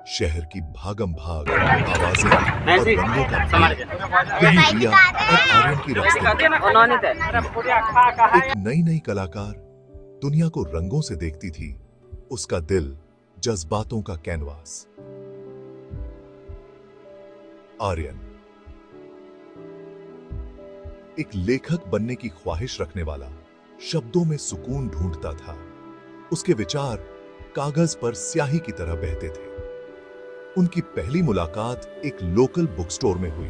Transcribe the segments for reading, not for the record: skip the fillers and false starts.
शहर की भागम भाग, आवाजें और रंगों का खेल, यही रिया और आर्यन की रास्ते। एक नई नई कलाकार दुनिया को रंगों से देखती थी, उसका दिल जज्बातों का कैनवास। आर्यन एक लेखक बनने की ख्वाहिश रखने वाला, शब्दों में सुकून ढूंढता था। उसके विचार कागज पर स्याही की तरह बहते थे। उनकी पहली मुलाकात एक लोकल बुक स्टोर में हुई।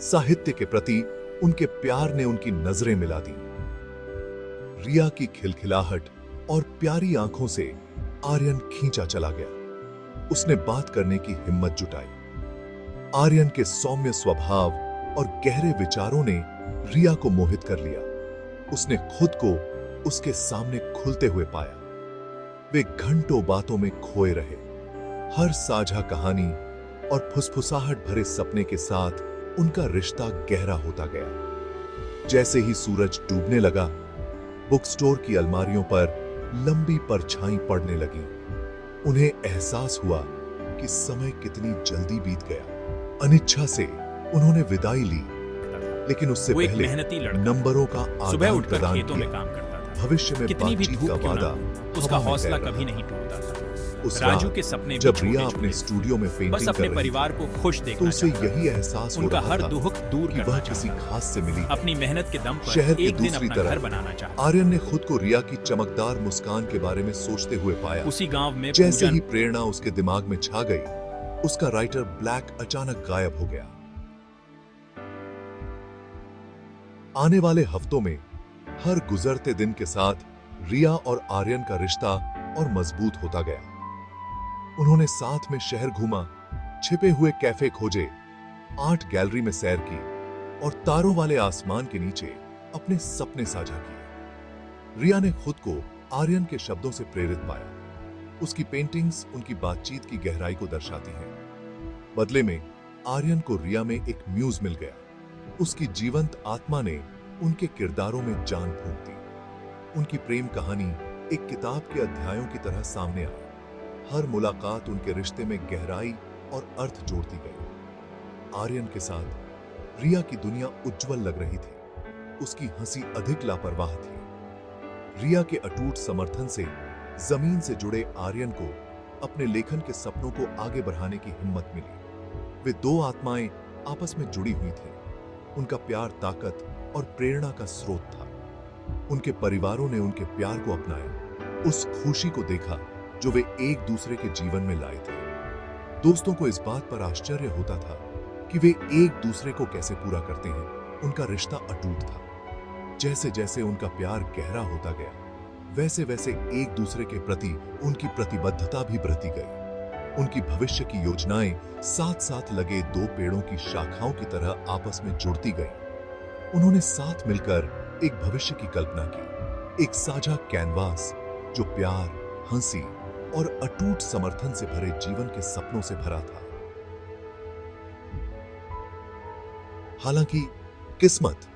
साहित्य के प्रति उनके प्यार ने उनकी नजरें मिला दी। रिया की खिलखिलाहट और प्यारी आंखों से आर्यन खींचा चला गया। उसने बात करने की हिम्मत जुटाई। आर्यन के सौम्य स्वभाव और गहरे विचारों ने रिया को मोहित कर लिया। उसने खुद को उसके सामने खुलते हुए पाया। वे घंटों बातों में खोए रहे। हर साझा कहानी और फुसफुसाहट भरे सपने के साथ उनका रिश्ता गहरा होता गया। जैसे ही सूरज डूबने लगा, बुक स्टोर की अलमारियों पर लंबी परछाई पड़ने लगी। उन्हें एहसास हुआ कि समय कितनी जल्दी बीत गया। अनिच्छा से उन्होंने विदाई ली, लेकिन उससे पहले नंबरों का आदान प्रदान किया। भविष्य में बातचीत का वादा, उसका हौसला कभी नहीं टूटता था। उस राजू रात के सपने जब रिया अपने स्टूडियो में बस पेंटिंग अपने कर रही परिवार थी, को खुश तो देखना उसे चाहता यही एहसास हो उनका रहा हर था दुख दूर कि करना वह किसी चाहता खास से मिली। अपनी मेहनत के दम पर शहर की एक दिन दूसरी अपना घर तरफ बनाना चाहता। आर्यन ने खुद को रिया की चमकदार मुस्कान के बारे में सोचते हुए पाया। उसी गांव में जैसे पूजन ही प्रेरणा उसके दिमाग में छा गई, उसका राइटर ब्लैक अचानक गायब हो गया। आने वाले हफ्तों में हर गुजरते दिन के साथ रिया और आर्यन का रिश्ता और मजबूत होता गया। उन्होंने साथ में शहर घूमा, छिपे हुए कैफे खोजे, आर्ट गैलरी में सैर की और तारों वाले आसमान के नीचे अपने सपने साझा किए। रिया ने खुद को आर्यन के शब्दों से प्रेरित पाया। उसकी पेंटिंग्स उनकी बातचीत की गहराई को दर्शाती हैं। बदले में आर्यन को रिया में एक म्यूज मिल गया। उसकी जीवंत आत्मा ने उनके किरदारों में जान फूंक दी। उनकी प्रेम कहानी एक किताब के अध्यायों की तरह सामने आई। हर मुलाकात उनके रिश्ते में गहराई और अर्थ जोड़ती गई। आर्यन के साथ रिया की दुनिया उज्जवल लग रही थी। उसकी हंसी अधिक लापरवाह थी। रिया के अटूट समर्थन से जमीन से जुड़े आर्यन को अपने लेखन के सपनों को आगे बढ़ाने की हिम्मत मिली। वे दो आत्माएं आपस में जुड़ी हुई थीं। उनका प्यार ताकत और प्रेरणा का स्रोत था। उनके परिवारों ने उनके प्यार को अपनाया, उस खुशी को देखा जो वे एक दूसरे के जीवन में लाए थे। दोस्तों को इस बात पर आश्चर्य होता था कि वे एक दूसरे को कैसे पूरा करते हैं। उनका रिश्ता अटूट था। जैसे जैसे उनका प्यार गहरा होता गया, वैसे वैसे एक दूसरे के प्रति उनकी प्रतिबद्धता भी बढ़ती गई। उनकी भविष्य की योजनाएं साथ साथ लगे दो पेड़ों की शाखाओं की तरह आपस में जुड़ती गईं। उन्होंने साथ मिलकर एक भविष्य की कल्पना की, एक साझा कैनवास जो प्यार, हंसी और अटूट समर्थन से भरे जीवन के सपनों से भरा था। हालांकि किस्मत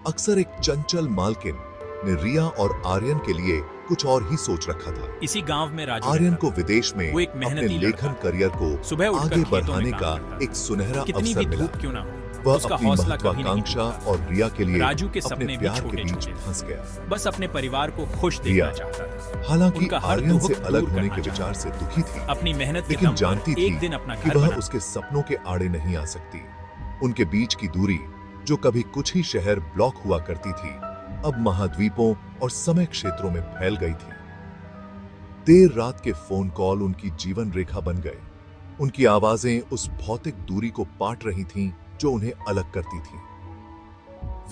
अक्सर एक चंचल मालकिन ने रिया और आर्यन के लिए कुछ और ही सोच रखा था। इसी गांव में राजू आर्यन रहता को था। विदेश में वो एक अपने मेहनती लेखन लड़का। करियर को सुबह उठकर आगे खेतों में बढ़ाने काम का करता था। एक सुनहरा कितनी अवसर भी मिला। धूप क्यों ना हो, वह उसका अपनी हौसला कभी नहीं महत्वाकांक्षा टूटता। और रिया के लिए राजू के अपने सपने भी प्यार के छोटे बीच छोटे फंस गया। बस अपने परिवार को खुश रिया, देखना चाहता था। हालांकि उनका हर आर्यन दुख से अलग दूर होने करना के चाहता विचार से दुखी थी, अपनी मेहनत के लेकिन दम जानती पर थी एक दिन अपना कि घर वह बना। उसके सपनों के आड़े नहीं आ सकती। उनके बीच की दूरी, जो कभी कुछ ही शहर ब्लॉक हुआ करती थी, अब महाद्वीपों और समय क्षेत्रों में फैल गई थी। देर रात के फोन कॉल उनकी जीवन रेखा बन गए। उनकी आवाजें उस भौतिक दूरी को पाट रही थीं जो उन्हें अलग करती थीं।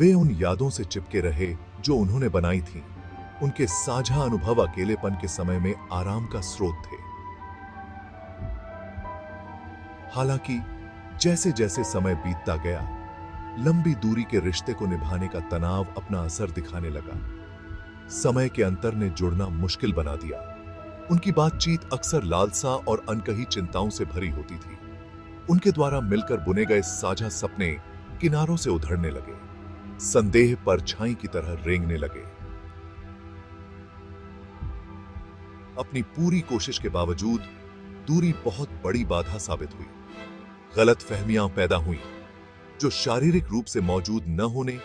वे उन यादों से चिपके रहे जो उन्होंने बनाई थीं। उनके साझा अनुभव अकेलेपन के समय में आराम का स्रोत थे। हालांकि जैसे जैसे समय बीतता गया, लंबी दूरी के रिश्ते को निभाने का तनाव अपना असर दिखाने लगा। समय के अंतर ने जुड़ना मुश्किल बना दिया। उनकी बातचीत अक्सर लालसा और अनकही चिंताओं से भरी होती थी। उनके द्वारा मिलकर बुने गए साझा सपने किनारों से उधड़ने लगे, संदेह परछाई की तरह रेंगने लगे। अपनी पूरी कोशिश के बावजूद दूरी बहुत बड़ी बाधा साबित हुई। गलतफहमियां पैदा हुई जो शारीरिक रूप से मौजूद न होने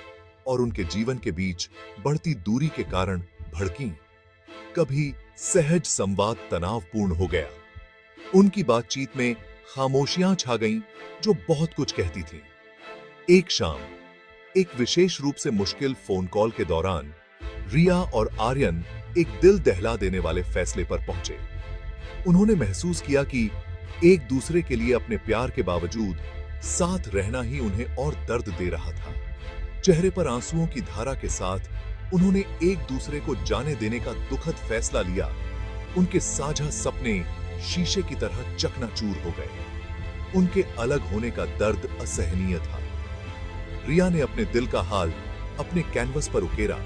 और उनके जीवन के बीच बढ़ती दूरी के कारण भड़कीं। कभी सहज संवाद तनावपूर्ण हो गया। उनकी बातचीत में खामोशियां छा गईं जो बहुत कुछ कहती थीं। एक शाम एक विशेष रूप से मुश्किल फोन कॉल के दौरान रिया और आर्यन एक दिल दहला देने वाले फैसले पर पहुंचे। उन्होंने महसूस किया कि एक दूसरे के लिए अपने प्यार के बावजूद साथ रहना ही उन्हें और दर्द दे रहा था। चेहरे पर आंसुओं की धारा के साथ उन्होंने एक दूसरे को जाने देने का दुखद फैसला लिया। उनके साझा सपने शीशे की तरह चकनाचूर हो गए। उनके अलग होने का दर्द असहनीय था। रिया ने अपने दिल का हाल अपने कैनवस पर उकेरा।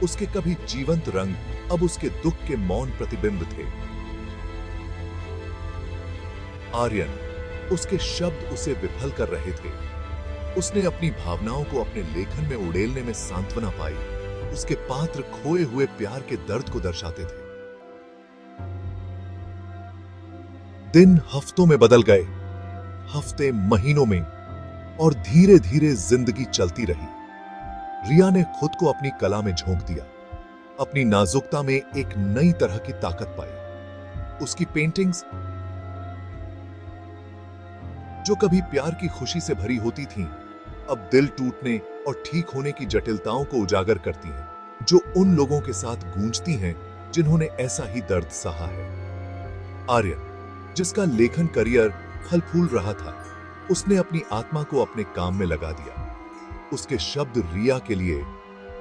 उसके कभी जीवंत रंग अब उसके दुख के मौन प्रतिबिंब थे। आर्यन, उसके शब्द उसे विफल कर रहे थे। उसने अपनी भावनाओं को अपने लेखन में उड़ेलने में सांत्वना पाई। उसके पात्र खोए हुए प्यार के दर्द को दर्शाते थे। दिन हफ्तों में बदल गए, हफ्ते महीनों में, और धीरे धीरे जिंदगी चलती रही। रिया ने खुद को अपनी कला में झोंक दिया। अपनी नाजुकता में एक नई तरह की ताकत पाई। उसकी पेंटिंग्स जो कभी प्यार की खुशी से भरी होती थीं, अब दिल टूटने और ठीक होने की जटिलताओं को उजागर करती हैं, जो उन लोगों के साथ गूंजती हैं जिन्होंने ऐसा ही दर्द सहा है। आर्यन, जिसका लेखन करियर फल फूल रहा था, उसने अपनी आत्मा को अपने काम में लगा दिया। उसके शब्द रिया के लिए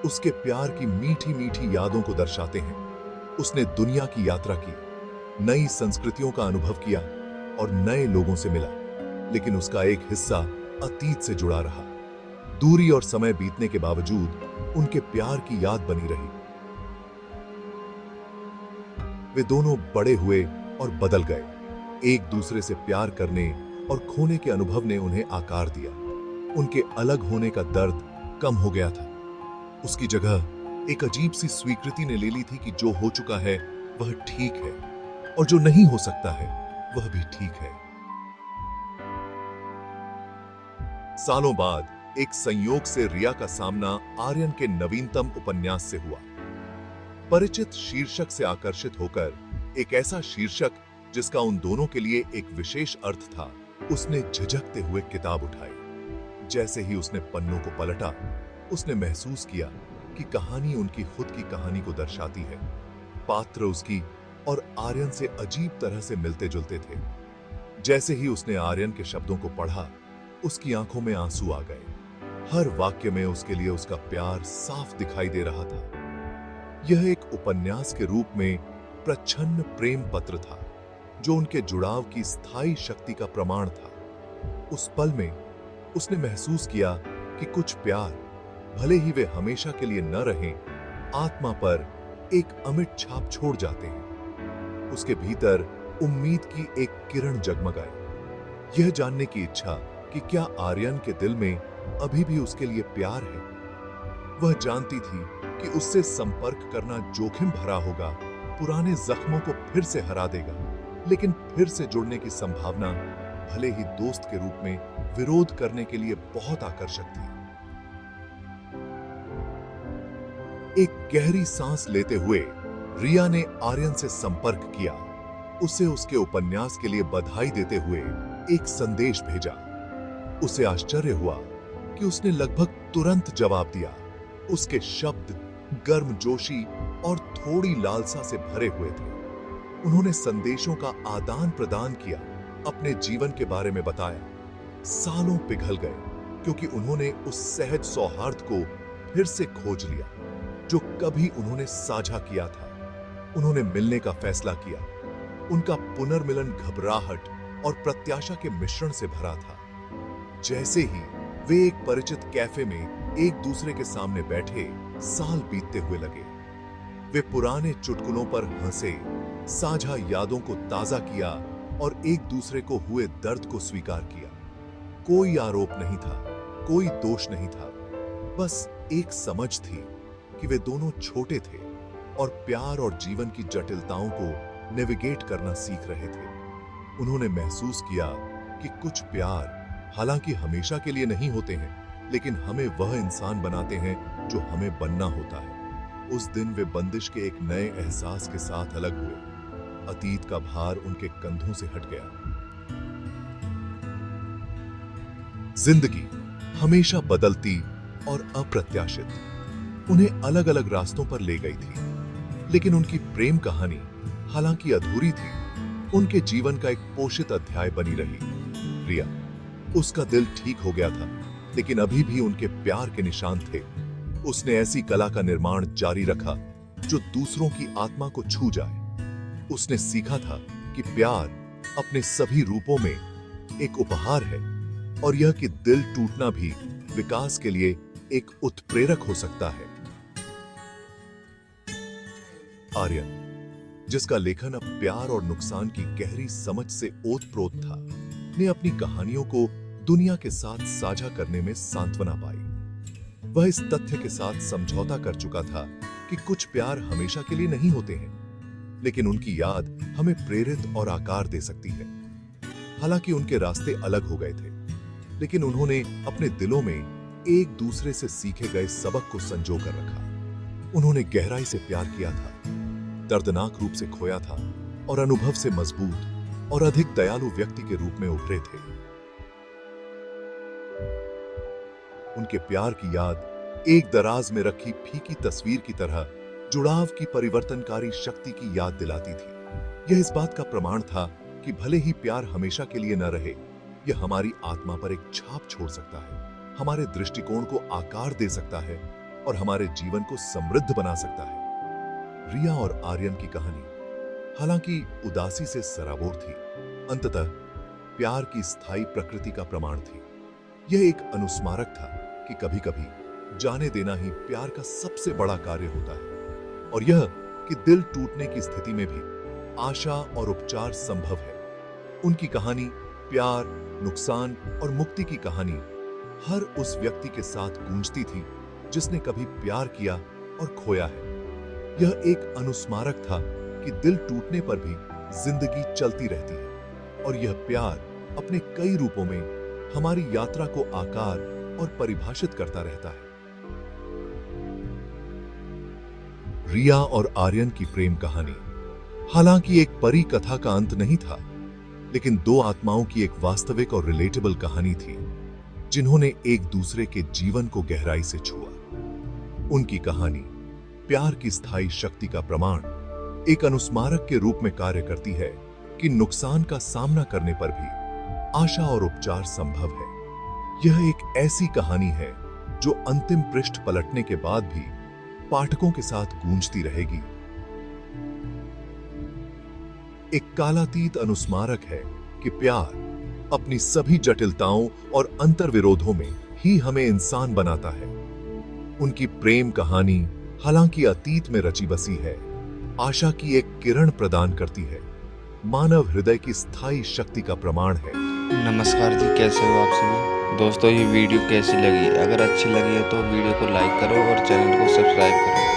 उसके प्यार की मीठी मीठी यादों को दर्शाते हैं। उसने दुनिया की यात्रा की, नई संस्कृतियों का अनुभव किया और नए लोगों से मिला, लेकिन उसका एक हिस्सा अतीत से जुड़ा रहा। दूरी और समय बीतने के बावजूद उनके प्यार की याद बनी रही। वे दोनों बड़े हुए और बदल गए। एक दूसरे से प्यार करने और खोने के अनुभव ने उन्हें आकार दिया। उनके अलग होने का दर्द कम हो गया था। उसकी जगह एक अजीब सी स्वीकृति ने ले ली थी कि जो हो चुका है वह ठीक है और जो नहीं हो सकता है वह भी ठीक है। सालों बाद एक संयोग से रिया का सामना आर्यन के नवीनतम उपन्यास से हुआ। परिचित शीर्षक से आकर्षित होकर, एक ऐसा शीर्षक जिसका उन दोनों के लिए एक विशेष अर्थ था, उसने झिझकते हुए किताब उठाई। जैसे ही उसने पन्नों को पलटा, उसने महसूस किया कि कहानी उनकी खुद की कहानी को दर्शाती है। पात्र उसकी और आर्यन से अजीब तरह से मिलते जुलते थे। जैसे ही उसने आर्यन के शब्दों को पढ़ा, उसकी आंखों में आंसू आ गए। हर वाक्य में उसके लिए उसका प्यार साफ दिखाई दे रहा था। यह एक उपन्यास के रूप में प्रच्छन्न प्रेम पत्र था, जो उनके जुड़ाव की स्थायी शक्ति का प्रमाण था। उस पल में उसने महसूस किया कि कुछ प्यार, भले ही वे हमेशा के लिए न रहें, आत्मा पर एक अमिट छाप छोड़ जाते हैं। उसके भीतर उम्मीद की एक किरण जगमगाई। यह जानने की इच्छा कि क्या आर्यन के दिल में अभी भी उसके लिए प्यार है। वह जानती थी कि उससे संपर्क करना जोखिम भरा होगा, पुराने जख्मों को फिर से हरा देगा, लेकिन फिर से जुड़ने की संभावना भले ही दोस्त के रूप में विरोध करने के लिए बहुत आकर्षक थी। एक गहरी सांस लेते हुए रिया ने आर्यन से संपर्क किया। उसे उसके उपन्यास के लिए बधाई देते हुए एक संदेश भेजा। उसे आश्चर्य हुआ कि उसने लगभग तुरंत जवाब दिया। उसके शब्द गर्मजोशी और थोड़ी लालसा से भरे हुए थे। उन्होंने संदेशों का आदान प्रदान किया, अपने जीवन के बारे में बताया। सालों पिघल गए क्योंकि उन्होंने उस सहज सौहार्द को फिर से खोज लिया जो कभी उन्होंने साझा किया था। उन्होंने मिलने का फैसला किया। उनका पुनर्मिलन घबराहट और प्रत्याशा के मिश्रण से भरा था। जैसे ही वे एक परिचित कैफे में एक दूसरे के सामने बैठे, साल बीतते हुए लगे। वे पुराने चुटकुलों पर हंसे, साझा यादों को ताजा किया और एक दूसरे को हुए दर्द को स्वीकार किया। कोई आरोप नहीं था, कोई दोष नहीं था, बस एक समझ थी कि वे दोनों छोटे थे और प्यार और जीवन की जटिलताओं को नेविगेट करना सीख रहे थे। उन्होंने महसूस किया कि कुछ प्यार हालांकि हमेशा के लिए नहीं होते हैं, लेकिन हमें वह इंसान बनाते हैं जो हमें बनना होता है। उस दिन वे बंदिश के एक नए एहसास के साथ अलग हुए। अतीत का भार उनके कंधों से हट गया। जिंदगी हमेशा बदलती और अप्रत्याशित उन्हें अलग अलग रास्तों पर ले गई थी, लेकिन उनकी प्रेम कहानी हालांकि अधूरी थी, उनके जीवन का एक पोषित अध्याय बनी रही। रिया, उसका दिल ठीक हो गया था, लेकिन अभी भी उनके प्यार के निशान थे। उसने ऐसी कला का निर्माण जारी रखा जो दूसरों की आत्मा को छू जाए। उसने सीखा था कि प्यार अपने सभी रूपों में एक उपहार है, और यह कि दिल टूटना भी विकास के लिए एक उत्प्रेरक हो सकता है। आर्यन, जिसका लेखन अब प्यार और नुकसान की गहरी समझ से ओतप्रोत था, ने अपनी कहानियों को दुनिया के साथ साझा करने में सांत्वना पाई। वह इस तथ्य के साथ समझौता कर चुका था कि कुछ प्यार हमेशा के लिए नहीं होते हैं, लेकिन उनकी याद हमें प्रेरित और आकार दे सकती है। हालांकि उनके रास्ते अलग हो गए थे, लेकिन उन्होंने अपने दिलों में एक दूसरे से सीखे गए सबक को संजो कर रखा। उन्होंने गहराई से प्यार किया था, दर्दनाक रूप से खोया था, और अनुभव से मजबूत और अधिक दयालु व्यक्ति के रूप में उभरे थे। उनके प्यार की याद एक दराज में रखी फीकी तस्वीर की तरह जुड़ाव की परिवर्तनकारी शक्ति की याद दिलाती थी। यह इस बात का प्रमाण था कि भले ही प्यार हमेशा के लिए न रहे, यह हमारी आत्मा पर एक छाप छोड़ सकता है, हमारे दृष्टिकोण को आकार दे सकता है और हमारे जीवन को समृद्ध बना सकता है। रिया और आर्यन की कहानी हालांकि उदासी से सराबोर थी, अंततः प्यार की स्थायी प्रकृति का प्रमाण थी। यह एक अनुस्मारक था कि कभी-कभी जाने देना ही प्यार का सबसे बड़ा कार्य होता है, और यह कि दिल टूटने की स्थिति में भी आशा और उपचार संभव है। उनकी कहानी प्यार, नुकसान और मुक्ति की कहानी हर उस व्यक्ति के साथ गूंजती थी जिसने कभी प्यार किया और खोया है। यह एक अनुस्मारक था कि दिल टूटने पर भी जिंदगी चलती रहती है, और यह प्यार अपने कई रूपों में हमारी यात्रा को आकार और परिभाषित करता रहता है। रिया और आर्यन की प्रेम कहानी हालांकि एक परी कथा का अंत नहीं था, लेकिन दो आत्माओं की एक वास्तविक और रिलेटेबल कहानी थी, जिन्होंने एक दूसरे के जीवन को गहराई से छुआ। उनकी कहानी प्यार की स्थायी शक्ति का प्रमाण, एक अनुस्मारक के रूप में कार्य करती है कि नुकसान का सामना करने पर भी आशा और उपचार संभव है। यह एक ऐसी कहानी है जो अंतिम पृष्ठ पलटने के बाद भी पाठकों के साथ गूंजती रहेगी। एक कालातीत अनुस्मारक है कि प्यार अपनी सभी जटिलताओं और अंतर्विरोधों में ही हमें इंसान बनाता है। उनकी प्रेम कहानी हालांकि अतीत में रची बसी है, आशा की एक किरण प्रदान करती है, मानव हृदय की स्थायी शक्ति का प्रमाण है। नमस्कार जी, कैसे हो आप सभी दोस्तों। ये वीडियो कैसी लगी? अगर अच्छी लगी है तो वीडियो को लाइक करो और चैनल को सब्सक्राइब करो।